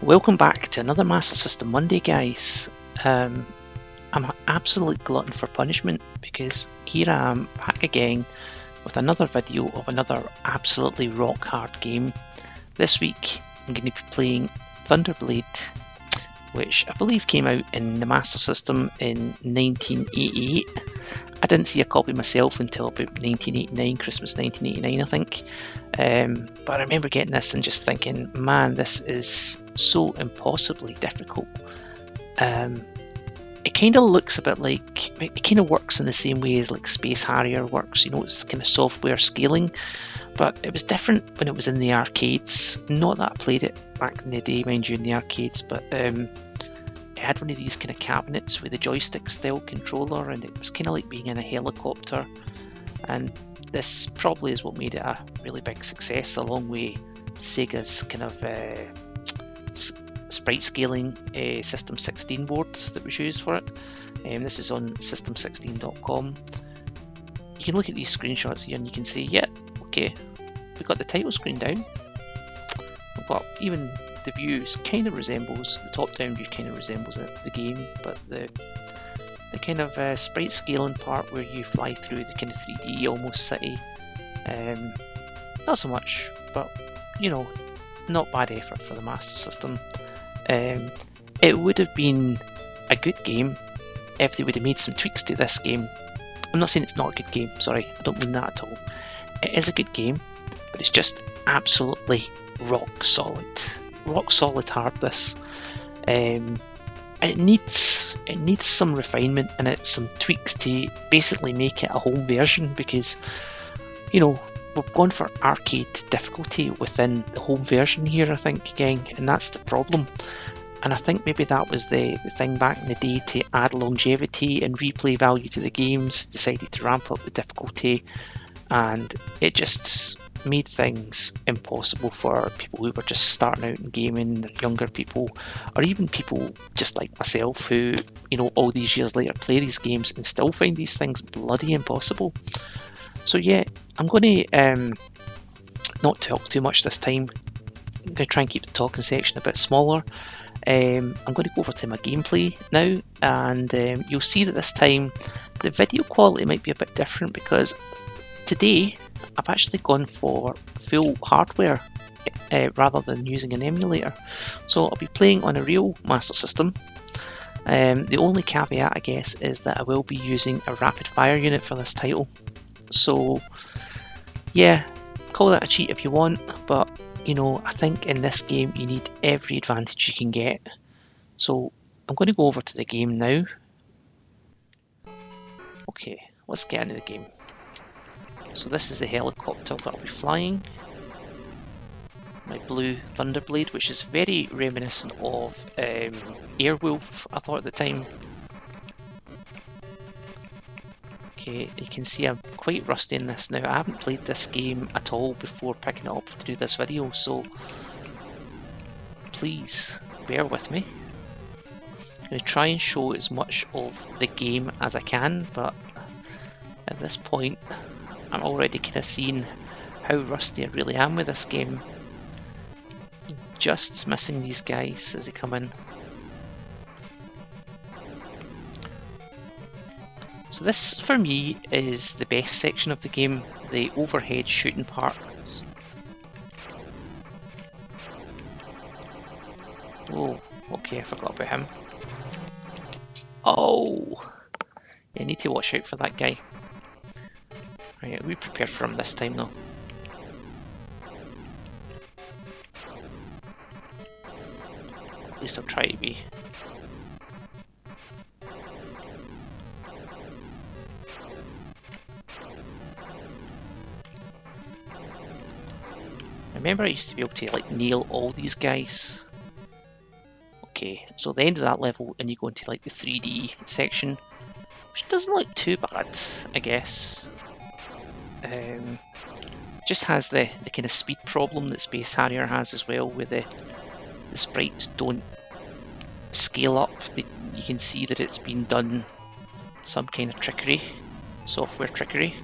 Welcome back to another Master System Monday, guys. I'm an absolute glutton for punishment because here I am back again with another video of another absolutely rock hard game. This week I'm going to be playing Thunderblade, which I believe came out in the Master System in 1988. I didn't see a copy myself until about 1989, Christmas 1989 I think. But I remember getting this and just thinking, man, this is so impossibly difficult. It kind of looks a bit like, it kind of works in the same way as like Space Harrier works, you know, it's kind of software scaling, but it was different when it was in the arcades. Not that I played it back in the day, mind you, in the arcades, but it had one of these kind of cabinets with a joystick style controller, and it was kind of like being in a helicopter, and this probably is what made it a really big success, along with Sega's kind of sprite scaling System 16 board that was used for it. This is on system16.com. You can look at these screenshots here and you can see, yeah, okay, we've got the title screen down, but even the views kind of resembles, the top-down view kind of resembles the game, but the kind of sprite scaling part where you fly through the kind of 3D almost city, not so much, but you know, not bad effort for the Master System. It would have been a good game if they would have made some tweaks to this game. I'm not saying it's not a good game, sorry, I don't mean that at all. It is a good game, but it's just absolutely rock solid hard, this. It needs some refinement in it, some tweaks to basically make it a home version, because, you know, we've gone for arcade difficulty within the home version here, I think, again, and that's the problem. And I think maybe that was the thing back in the day to add longevity and replay value to the games, decided to ramp up the difficulty, and it just made things impossible for people who were just starting out in gaming, younger people, or even people just like myself who, you know, all these years later play these games and still find these things bloody impossible. So yeah, I'm going to not talk too much this time. I'm going to try and keep the talking section a bit smaller. I'm going to go over to my gameplay now, and you'll see that this time the video quality might be a bit different, because today I've actually gone for full hardware rather than using an emulator. So I'll be playing on a real Master System. The only caveat, I guess, is that I will be using a rapid fire unit for this title. So yeah, call that a cheat if you want, but you know, I think in this game you need every advantage you can get. So I'm going to go over to the game now. Okay, let's get into the game. So this is the helicopter that I'll be flying. My blue Thunderblade, which is very reminiscent of Airwolf, I thought at the time. Okay, you can see I'm quite rusty in this now. I haven't played this game at all before picking it up to do this video, so please bear with me. I'm going to try and show as much of the game as I can, but at this point I'm already kind of seeing how rusty I really am with this game. Just missing these guys as they come in. So this, for me, is the best section of the game, the overhead shooting part. Oh, okay, I forgot about him. Oh! Yeah, I need to watch out for that guy. Right, we prepared for him this time though. At least I'll try to be. I remember I used to be able to like nail all these guys. Okay, so the end of that level and you go into like the 3D section, which doesn't look too bad, I guess. Just has the kind of speed problem that Space Harrier has as well, where the sprites don't scale up. You can see that it's been done some kind of trickery, software trickery.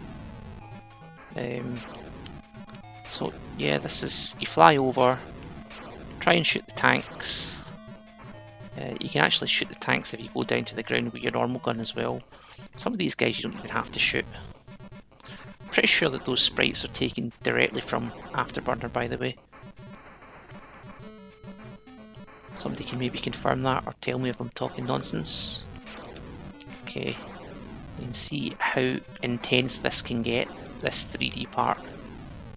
So yeah, this is, you fly over, Try and shoot the tanks. You can actually shoot the tanks if you go down to the ground with your normal gun as well. Some of these guys you don't even have to shoot. Pretty sure that those sprites are taken directly from Afterburner, by the way. Somebody can maybe confirm that or tell me if I'm talking nonsense. Okay, you can see how intense this can get, this 3D part.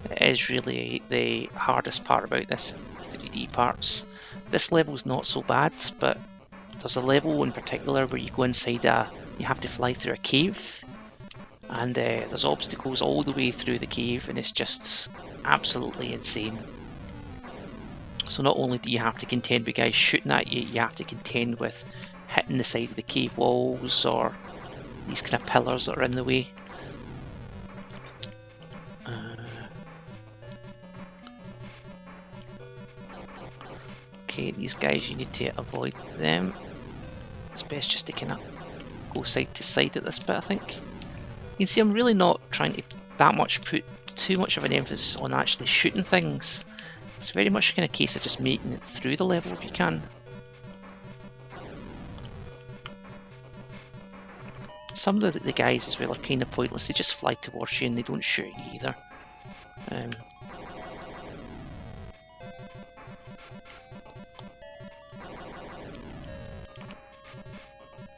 It is really the hardest part about this 3D parts. This level's not so bad, but there's a level in particular where you go inside you have to fly through a cave, and there's obstacles all the way through the cave, and it's just absolutely insane. So not only do you have to contend with guys shooting at you, you have to contend with hitting the side of the cave walls or these kind of pillars that are in the way. Okay, these guys, you need to avoid them. It's best just to kind of go side to side at this bit, I think. You can see I'm really not trying to put too much of an emphasis on actually shooting things. It's very much kind of a case of just making it through the level if you can. Some of the guys as well are kind of pointless. They just fly towards you and they don't shoot you either.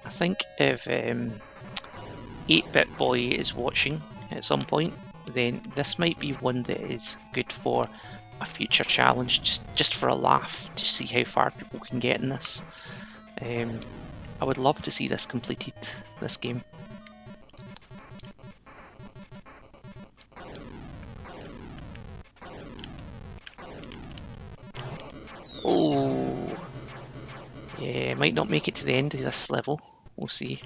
I think if 8-Bit Boy is watching at some point, then this might be one that is good for a future challenge, just for a laugh, to see how far people can get in this. I would love to see this completed, this game. Oh, yeah, might not make it to the end of this level. We'll see.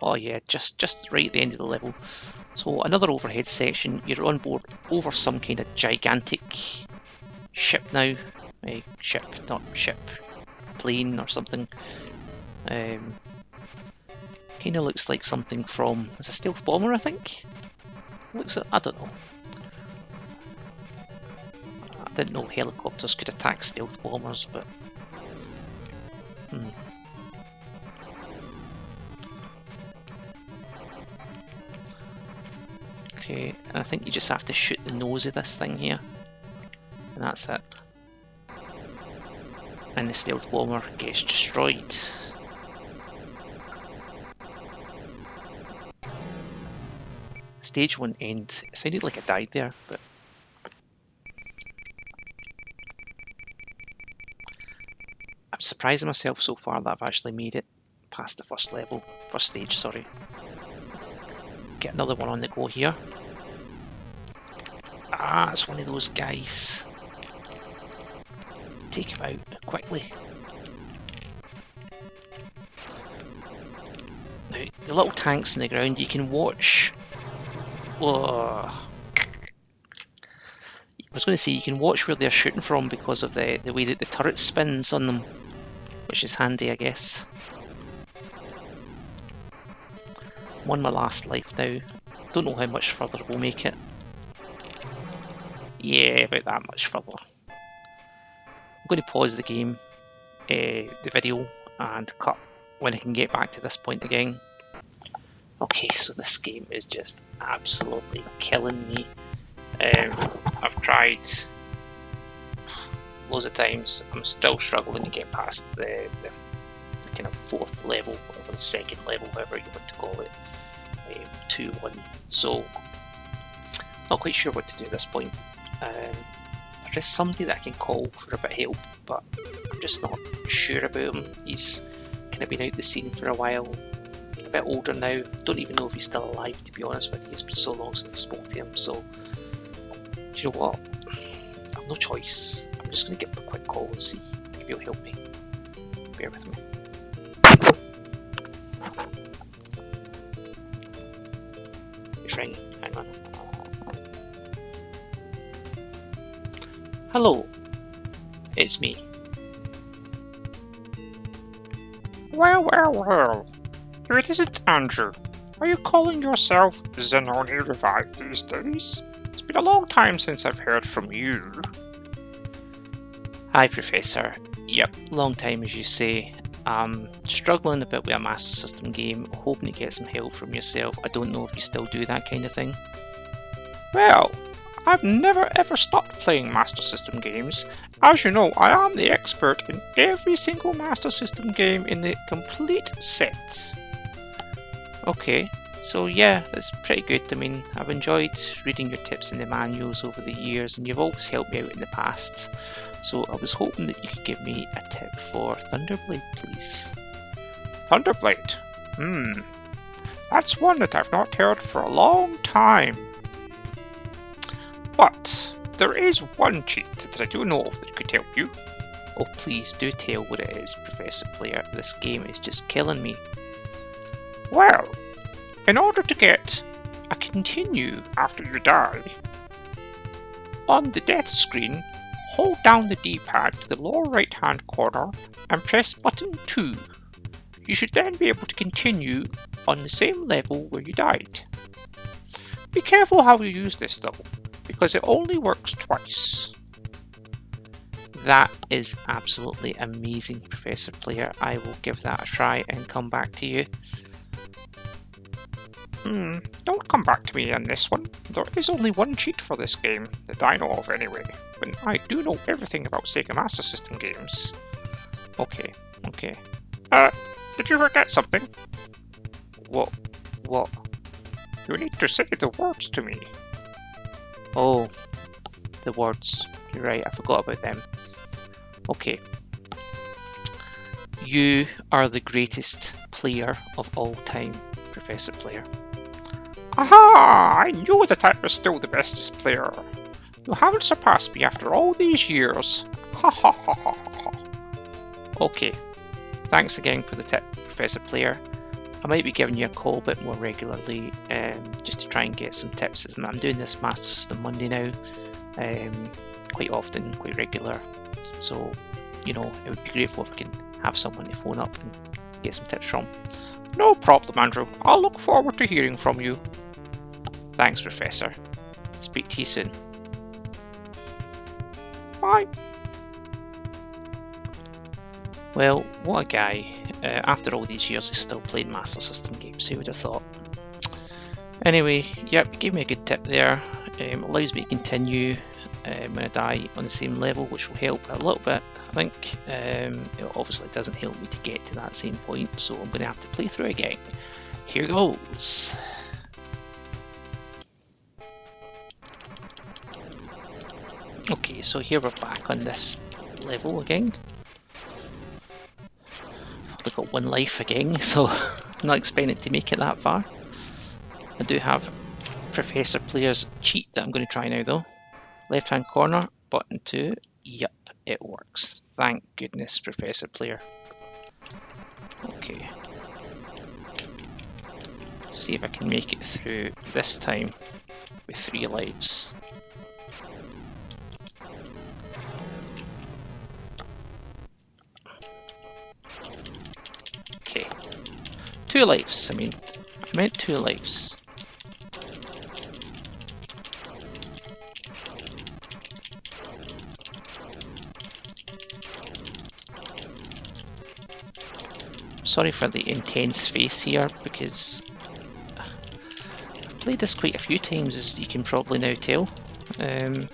Oh yeah, just right at the end of the level. So another overhead section. You're on board over some kind of gigantic ship now. Plane or something. Kind of looks like something from. It's a stealth bomber, I think. Looks. I don't know. I didn't know helicopters could attack stealth bombers, but. Okay, and I think you just have to shoot the nose of this thing here, and that's it. And the stealth bomber gets destroyed. Stage 1 end. It sounded like I died there, but I'm surprising myself so far that I've actually made it past the first stage, sorry. Get another one on the go here. Ah, it's one of those guys. Take him out quickly. Now, the little tanks on the ground, you can watch. Whoa. I was going to say you can watch where they're shooting from because of the way that the turret spins on them, which is handy, I guess. I'm on my last life now. Don't know how much further we'll make it. Yeah, about that much further. I'm going to pause the game, the video, and cut when I can get back to this point again. Okay, so this game is just absolutely killing me. I've tried loads of times. I'm still struggling to get past the kind of fourth level, or the second level, however you want to call it. 2-1. So, not quite sure what to do at this point. There is somebody that I can call for a bit of help, but I'm just not sure about him. He's kind of been out the scene for a while, a bit older now. Don't even know if he's still alive, to be honest with you. It's been so long since I spoke to him. So, do you know what? I've no choice. I'm just going to give him a quick call and see if he'll help me. Bear with me. He's ringing. Hang on. Hello, it's me. Well. It isn't Andrew. Are you calling yourself Zenoni Revived these days? It's been a long time since I've heard from you. Hi, Professor. Yep, long time as you say. Struggling a bit with a Master System game, hoping to get some help from yourself. I don't know if you still do that kind of thing. Well, I've never ever stopped playing Master System games. As you know, I am the expert in every single Master System game in the complete set. Okay, so yeah, that's pretty good. I mean, I've enjoyed reading your tips in the manuals over the years, and you've always helped me out in the past. So I was hoping that you could give me a tip for Thunderblade, please. Thunderblade? That's one that I've not heard for a long time. But there is one cheat that I do know of that could help you. Oh, please do tell what it is, Professor Player. This game is just killing me. Well, in order to get a continue after you die, on the death screen, hold down the D-pad to the lower right hand corner and press button 2. You should then be able to continue on the same level where you died. Be careful how you use this though, because it only works twice. That is absolutely amazing, Professor Player. I will give that a try and come back to you. Don't come back to me on this one. There is only one cheat for this game, that I know of anyway, but I do know everything about Sega Master System games. Okay. Did you forget something? What? You need to say the words to me. Oh, the words. You're right, I forgot about them. Okay. You are the greatest player of all time, Professor Player. Aha! I knew that I was still the bestest player. You haven't surpassed me after all these years. Ha ha ha ha ha. Okay. Thanks again for the tip, Professor Player. I might be giving you a call a bit more regularly, just to try and get some tips. I'm doing this Master System Monday now, quite often, quite regular. So, you know, it would be grateful if we can have someone to phone up and get some tips from. No problem, Andrew. I'll look forward to hearing from you. Thanks, Professor. Speak to you soon. Bye. Well, what a guy. After all these years, he's still playing Master System games. Who would have thought? Anyway, yep, gave me a good tip there. Allows me to continue when I die on the same level, which will help a little bit, I think. It obviously doesn't help me to get to that same point, so I'm going to have to play through again. Here goes. Okay, so here we're back on this level again. I've only got one life again, so I'm not expecting to make it that far. I do have Professor Player's cheat that I'm going to try now though. Left hand corner, button 2. Yep, it works. Thank goodness, Professor Player. Okay. Let's see if I can make it through this time with 3 lives. Okay. 2 lives, I meant 2 lives. Sorry for the intense face here, because I've played this quite a few times, as you can probably now tell. I'm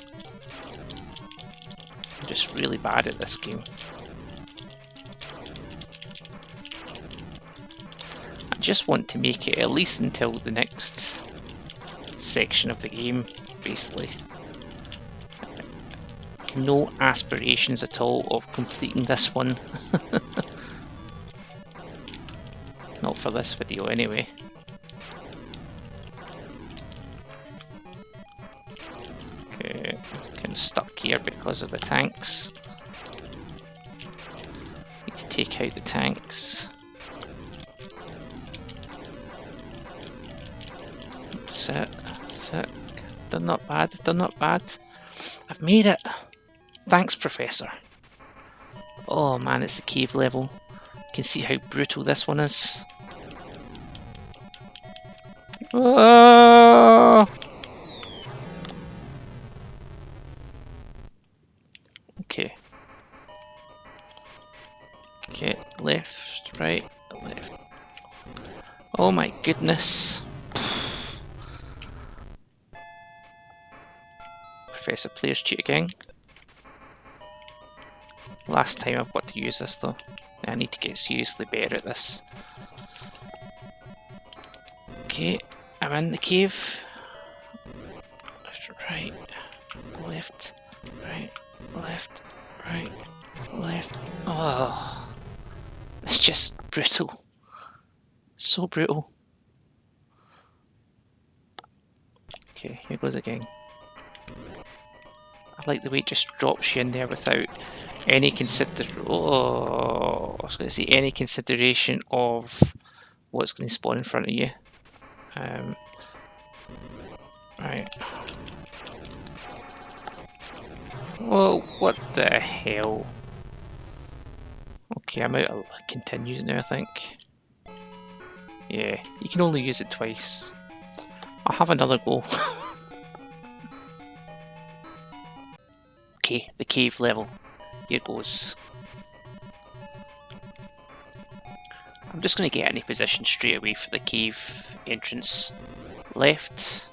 just really bad at this game. I just want to make it at least until the next section of the game, basically. No aspirations at all of completing this one. Not for this video anyway. Okay, kind of stuck here because of the tanks. Need to take out the tanks. That's it, that's it. Done not bad, done not bad. I've made it! Thanks, Professor. Oh man, it's the cave level. You can see how brutal this one is. Oh! Oh my goodness. Professor Player's cheat again. Last time I've got to use this though. I need to get seriously better at this. Okay, I'm in the cave. Right, left, right, left, right, left. Oh, it's just brutal. So brutal. Okay, here goes again. I like the way it just drops you in there without any I was going to say any consideration of what's going to spawn in front of you. Right. Whoa, what the hell? Okay, I'm out of continues now, I think. Yeah, you can only use it twice. I'll have another go. Okay, the cave level. Here goes. I'm just going to get any position straight away for the cave entrance. Left.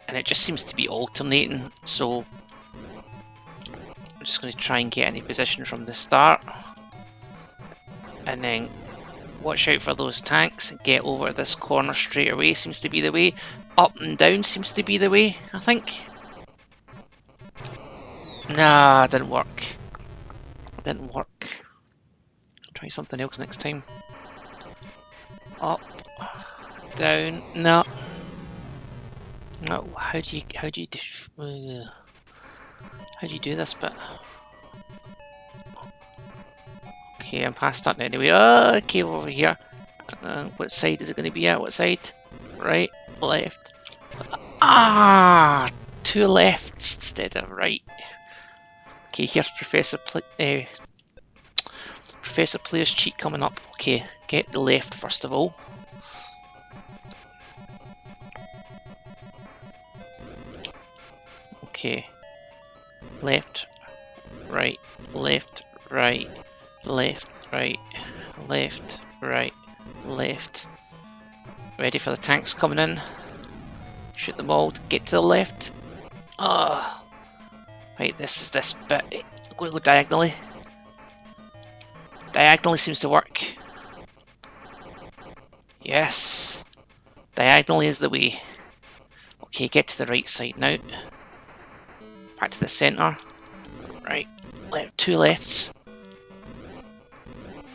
And it just seems to be alternating, so I'm just going to try and get any position from the start. And then watch out for those tanks and get over this corner straight away seems to be the way. Up and down seems to be the way, I think. Nah, it didn't work. It didn't work. I'll try something else next time. Up, down, no. No, how do you do this bit? Okay, I'm past that anyway. Oh, okay, over here. What side is it going to be at? What side? Right, left. Ah, two lefts instead of right. Okay, here's Professor Player's cheat coming up. Okay, get the left first of all. Okay, left, right, left, right, left, right, left, right, left. Ready for the tanks coming in. Shoot them all, get to the left. Ah, right, this is this bit. I'm going to go diagonally. Diagonally seems to work. Yes, diagonally is the way. Okay, get to the right side now. Back to the centre. Right, left, two lefts.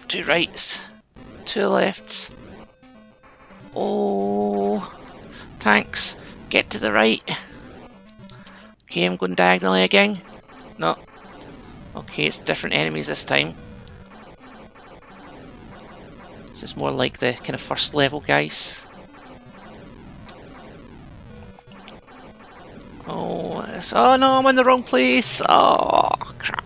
Two rights. Two lefts. Oh, tanks, get to the right. Okay, I'm going diagonally again. No. Okay, it's different enemies this time. This is more like the kind of first level guys. Oh no, I'm in the wrong place. Oh, crap.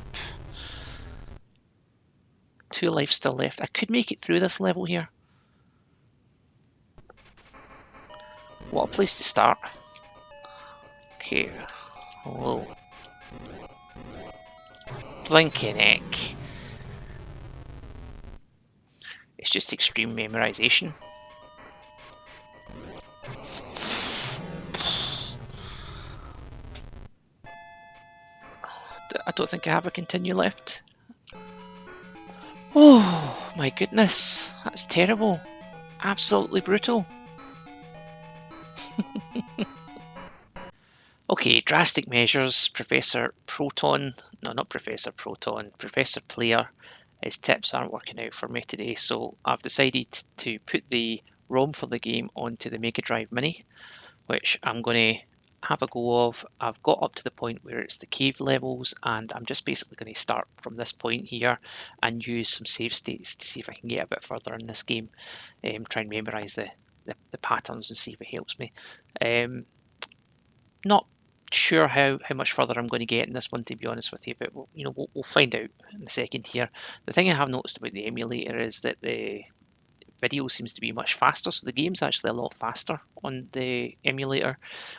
Two lives still left. I could make it through this level here. What a place to start. Okay. Whoa. Blinking heck. It's just extreme memorization. I don't think I have a continue left. Oh my goodness, that's terrible. Absolutely brutal. Okay, drastic measures. Professor Proton, no, not Professor Proton, Professor Player. His tips aren't working out for me today, so I've decided to put the ROM for the game onto the Mega Drive Mini, which I'm going to have a go of. I've got up to the point where it's the cave levels, and I'm just basically going to start from this point here and use some save states to see if I can get a bit further in this game. Try and memorise the patterns and see if it helps me. Not sure how much further I'm going to get in this one, to be honest with you, but we'll find out in a second here. The thing I have noticed about the emulator is that the video seems to be much faster, so the game's actually a lot faster on the emulator.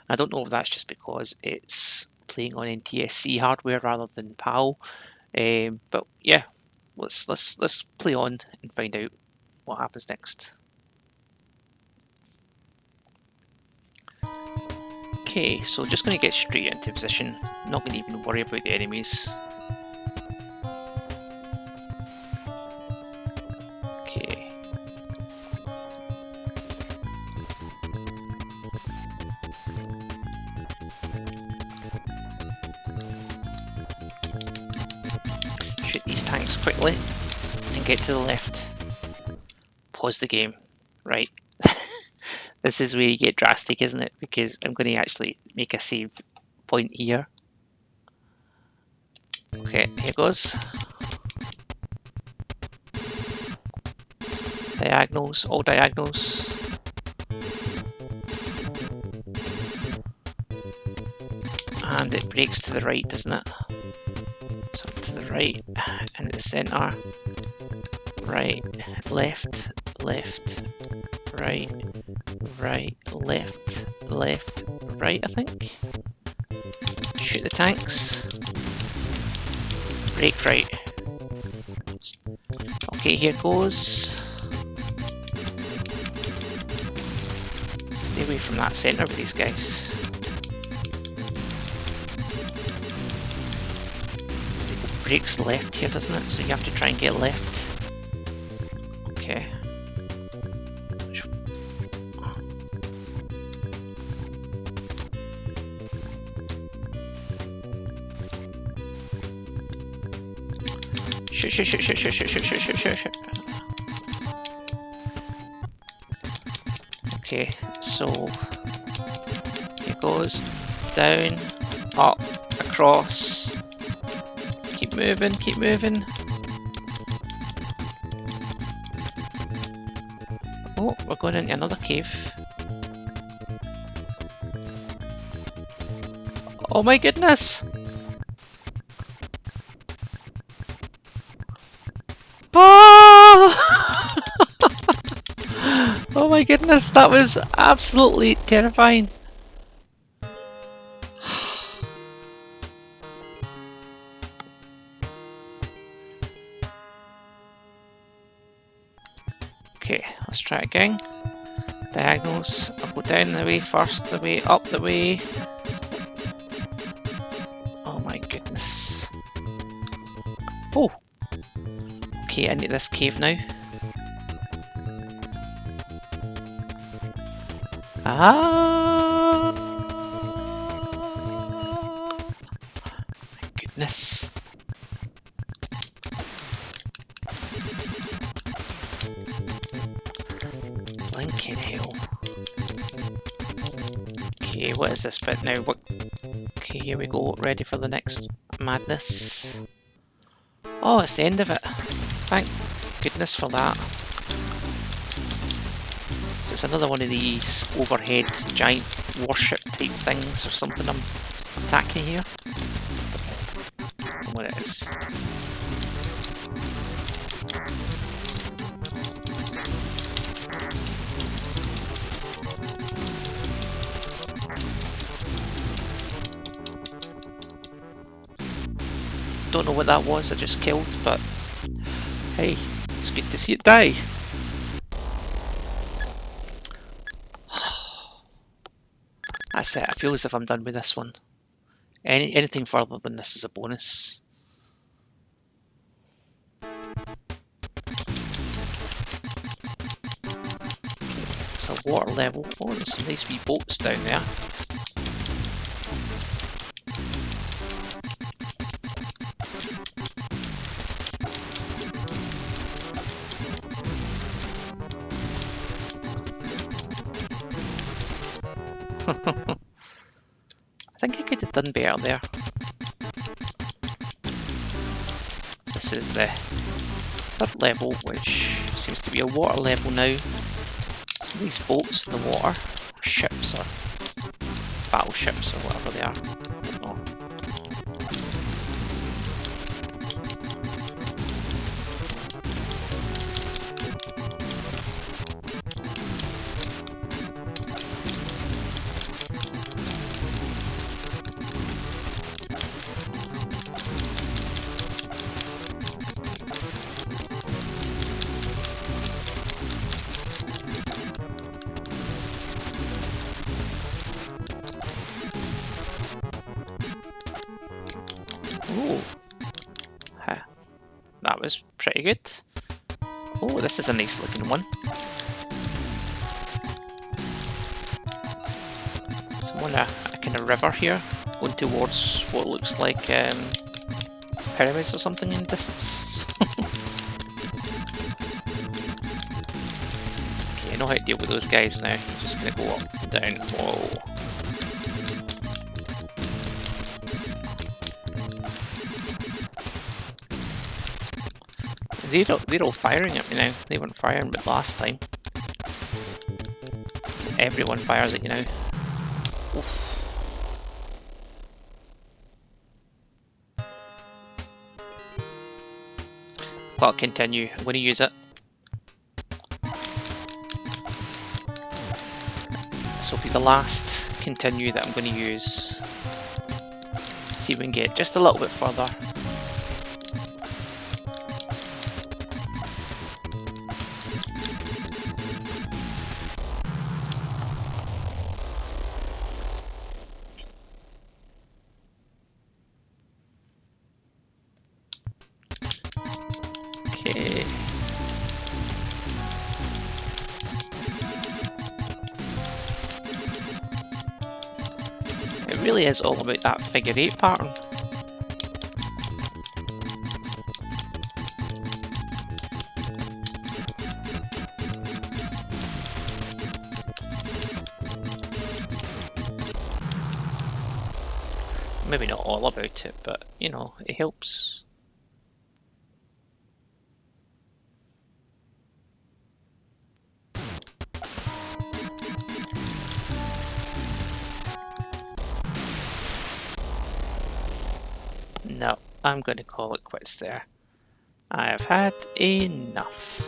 I don't know if that's just because it's playing on NTSC hardware rather than PAL, but yeah, let's play on and find out what happens next. Okay, so just going to get straight into position. Not going to even worry about the enemies. Okay. Shoot these tanks quickly and get to the left. Pause the game. Right. This is where you get drastic, isn't it? Because I'm going to actually make a save point here. Okay, here goes. Diagonals, all diagonals. And it breaks to the right, doesn't it? So to the right, and the centre. Right, left, left, right, right, left, left, right, I think. Shoot the tanks. Break right. Okay, here goes. Stay away from that centre with these guys. It breaks left here, doesn't it? So you have to try and get left. Okay. Shoot. Okay, so here goes down, up, across. Keep moving, keep moving. Oh, we're going into another cave. Oh my goodness! Oh! Oh my goodness, that was absolutely terrifying. Okay, let's try it again. Diagonals. I'll go down the way first, the way up the way. Oh my goodness. Oh! Okay, into this cave now. Ah! My goodness. Blinking hell. Okay, what is this bit now? Okay, here we go. Ready for the next madness. Oh, it's the end of it. Thank goodness for that. So it's another one of these overhead giant warship type things or something I'm attacking here. I don't know what it is. Don't know what that was I just killed, but hey, it's good to see it die. That's it, I feel as if I'm done with this one. Anything further than this is a bonus. It's a water level. Oh, there's some nice wee boats down there. I think I could have done better there. This is the third level, which seems to be a water level now. Some of these boats in the water, ships or battleships or whatever they are. I don't know. pretty good. Oh, this is a nice looking one. So I'm on a kind of river here, going towards what looks like pyramids or something in the distance. Okay, I know how to deal with those guys now. I'm just gonna go up and down. Whoa. They're all firing at me now. They weren't firing but last time. So everyone fires at you now. Oof. Well, continue. I'm going to use it. This will be the last continue that I'm going to use. See if we can get just a little bit further. Okay. It really is all about that figure 8 pattern. Maybe not all about it, but you know, it helps. No, I'm going to call it quits there. I have had enough.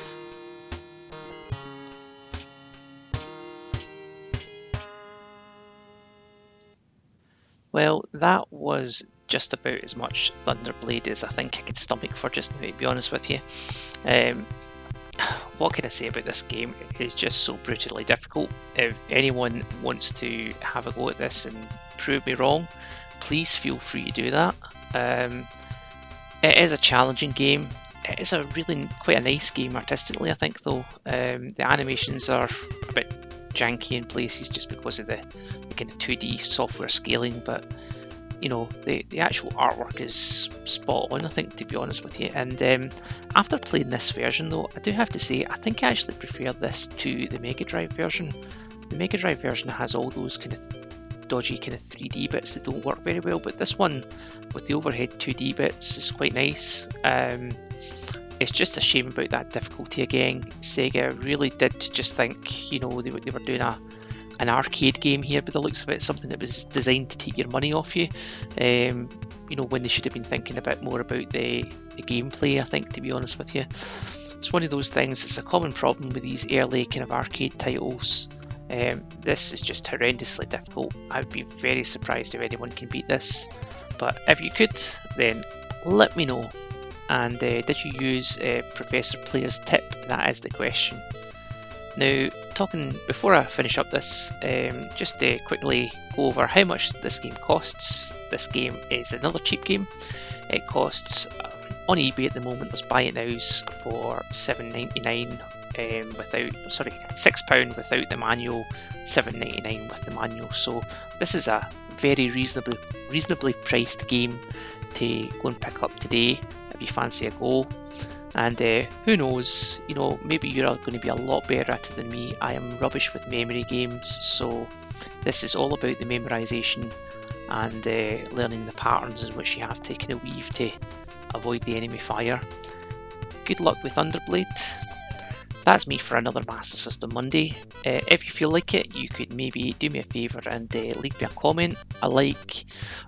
Well, that was just about as much Thunderblade as I think I could stomach for just now, to be honest with you. What can I say about this game? It is just so brutally difficult. If anyone wants to have a go at this and prove me wrong, please feel free to do that. It is a challenging game. It is a really quite a nice game artistically, I think, though. The animations are a bit janky in places just because of the kind of 2D software scaling, but you know, the actual artwork is spot on, I think, to be honest with you. And after playing this version though, I do have to say I think I actually prefer this to the Mega Drive version. The Mega Drive version has all those kind of dodgy kind of 3D bits that don't work very well, but this one with the overhead 2D bits is quite nice. It's just a shame about that difficulty again. Sega really did just think, you know, they were doing an arcade game here by the looks of it, something that was designed to take your money off you. You know, when they should have been thinking a bit more about the gameplay, I think, to be honest with you. It's one of those things, it's a common problem with these early kind of arcade titles. This is just horrendously difficult. I would be very surprised if anyone can beat this. But if you could, then let me know. And did you use Professor Player's tip? That is the question. Now, talking before I finish up this, just to quickly go over how much this game costs. This game is another cheap game. It costs on eBay at the moment. There's buy it nows for £7.99 without, sorry, £6 without the manual, £7.99 with the manual. So this is a very reasonably priced game to go and pick up today if you fancy a go. And who knows, you know, maybe you're going to be a lot better at it than me. I am rubbish with memory games, so this is all about the memorization and learning the patterns in which you have to kind of weave to avoid the enemy fire. Good luck with Thunderblade. That's me for another Master System Monday. If you feel like it, you could maybe do me a favour and leave me a comment, a like,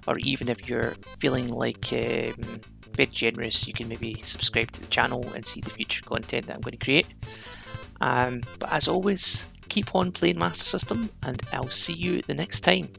or even if you're feeling like very generous, you can maybe subscribe to the channel and see the future content that I'm going to create. But as always, keep on playing Master System, and I'll see you the next time.